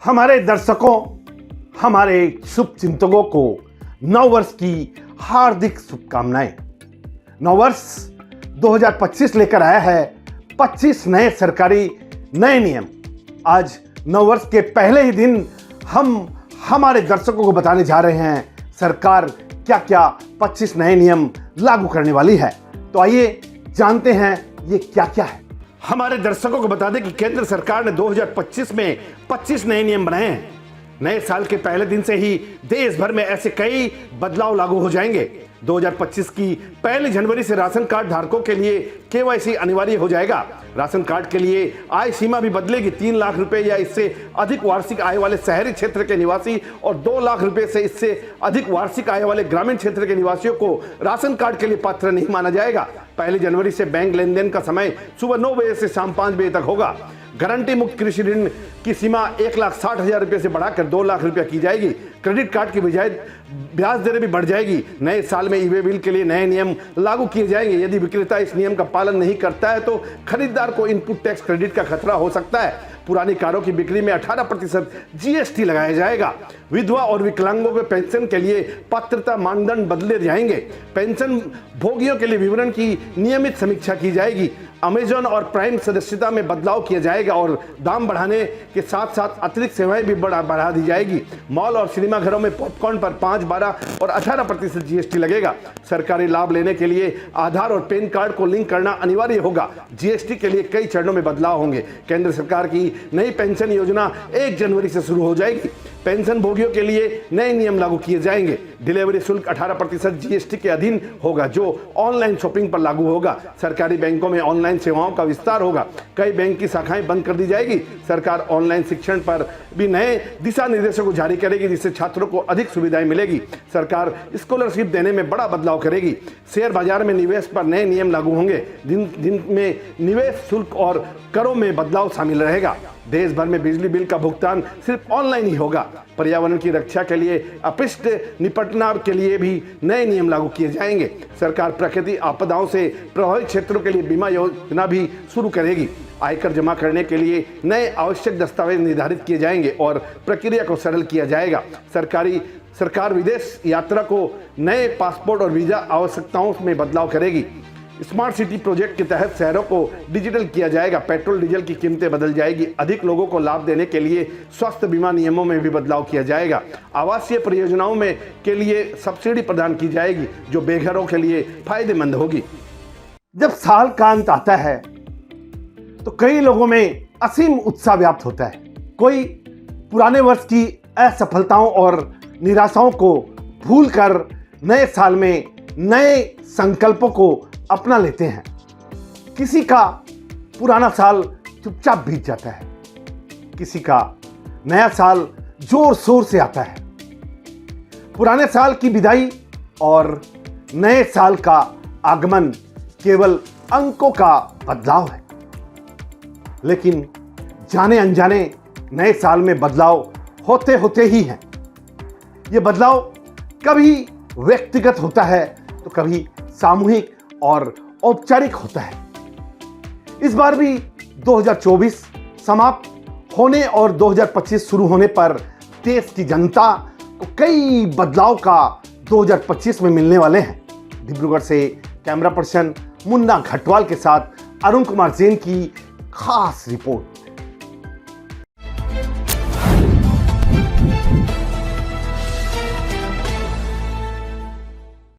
हमारे दर्शकों, हमारे शुभचिंतकों को नववर्ष की हार्दिक शुभकामनाएं। नववर्ष 2025 लेकर आया है 25 नए सरकारी नए नियम। आज नववर्ष के पहले ही दिन हम हमारे दर्शकों को बताने जा रहे हैं सरकार क्या क्या 25 नए नियम लागू करने वाली है। तो आइए जानते हैं ये क्या क्या है। हमारे दर्शकों को बता दें कि केंद्र सरकार ने 2025 में 25 नए नियम बनाए हैं। नए साल के पहले दिन से ही देश भर में ऐसे कई बदलाव लागू हो जाएंगे। 2025 की पहली जनवरी से राशन कार्ड धारकों के लिए केवाईसी अनिवार्य हो जाएगा। राशन कार्ड के लिए आय सीमा भी बदलेगी। 3 लाख रुपए या इससे अधिक वार्षिक आय वाले शहरी क्षेत्र के निवासी और 2 लाख रुपए से इससे अधिक वार्षिक आय वाले ग्रामीण क्षेत्र के निवासियों को राशन कार्ड के लिए पात्र नहीं माना जाएगा। 1 जनवरी से बैंक लेन देन का समय सुबह 9 बजे से शाम 5 बजे तक होगा। गारंटी मुक्त कृषि ऋण की सीमा 1,60,000 रुपए से बढ़ाकर 2 लाख रुपया की जाएगी। क्रेडिट कार्ड की बजाय ब्याज दरें भी बढ़ जाएगी। नए साल में ई-वे बिल के लिए नए नियम लागू किए जाएंगे। यदि विक्रेता इस नियम का पालन नहीं करता है तो खरीदार को इनपुट टैक्स क्रेडिट का खतरा हो सकता है। पुरानी कारों की बिक्री में 18% जीएसटी लगाया जाएगा। विधवा और विकलांगों के पेंशन के लिए पात्रता मानदंड बदले जाएंगे। पेंशन भोगियों के लिए विवरण की नियमित समीक्षा की जाएगी। अमेजॉन और प्राइम सदस्यता में बदलाव किया जाएगा और दाम बढ़ाने के साथ साथ अतिरिक्त सेवाएं भी बढ़ा दी जाएगी। मॉल और सिनेमा घरों में पॉपकॉर्न पर 5, 12 और 18% जीएसटी लगेगा। सरकारी लाभ लेने के लिए आधार और पैन कार्ड को लिंक करना अनिवार्य होगा। जीएसटी के लिए कई चरणों में बदलाव होंगे। केंद्र सरकार की नई पेंशन योजना 1 जनवरी से शुरू हो जाएगी। पेंशन भोगियों के लिए नए नियम लागू किए जाएंगे। डिलीवरी शुल्क 18% जीएसटी के अधीन होगा जो ऑनलाइन शॉपिंग पर लागू होगा। सरकारी बैंकों में ऑनलाइन सेवाओं का विस्तार होगा। कई बैंक की शाखाएं बंद कर दी जाएगी। सरकार ऑनलाइन शिक्षण पर भी नए दिशा निर्देशों को जारी करेगी जिससे छात्रों को अधिक सुविधाएं मिलेगी। सरकार स्कॉलरशिप देने में बड़ा बदलाव करेगी। शेयर बाजार में निवेश पर नए नियम लागू होंगे जिनमें निवेश शुल्क और करों में बदलाव शामिल रहेगा। देश भर में बिजली बिल का भुगतान सिर्फ ऑनलाइन ही होगा। पर्यावरण की रक्षा के लिए अपशिष्ट निपटना के लिए भी नए नियम लागू किए जाएंगे। सरकार प्राकृतिक आपदाओं से प्रभावित क्षेत्रों के लिए बीमा योजना भी शुरू करेगी। आयकर जमा करने के लिए नए आवश्यक दस्तावेज निर्धारित किए जाएंगे और प्रक्रिया को सरल किया जाएगा। सरकार विदेश यात्रा को नए पासपोर्ट और वीजा आवश्यकताओं में बदलाव करेगी। स्मार्ट सिटी प्रोजेक्ट के तहत शहरों को डिजिटल किया जाएगा। पेट्रोल डीजल की कीमतें बदल जाएगी। अधिक लोगों को लाभ देने के लिए स्वास्थ्य बीमा नियमों में भी बदलाव किया जाएगा। आवासीय परियोजनाओं में के लिए सब्सिडी प्रदान की जाएगी जो बेघरों के लिए फायदेमंद होगी। जब साल का अंत आता है तो कई लोगों में असीम उत्साह व्याप्त होता है। कोई पुराने वर्ष की असफलताओं और निराशाओं को भूलकर नए साल में नए संकल्पों को अपना लेते हैं। किसी का पुराना साल चुपचाप बीत जाता है। किसी का नया साल जोर शोर से आता है। पुराने साल की विदाई और नए साल का आगमन केवल अंकों का बदलाव है। लेकिन जाने अनजाने नए साल में बदलाव होते होते ही हैं। यह बदलाव कभी व्यक्तिगत होता है तो कभी सामूहिक और औपचारिक होता है। इस बार भी 2024 समाप्त होने और 2025 शुरू होने पर देश की जनता को कई बदलाव का 2025 में मिलने वाले हैं। डिब्रूगढ़ से कैमरा पर्सन मुन्ना घटवाल के साथ अरुण कुमार जैन की खास रिपोर्ट।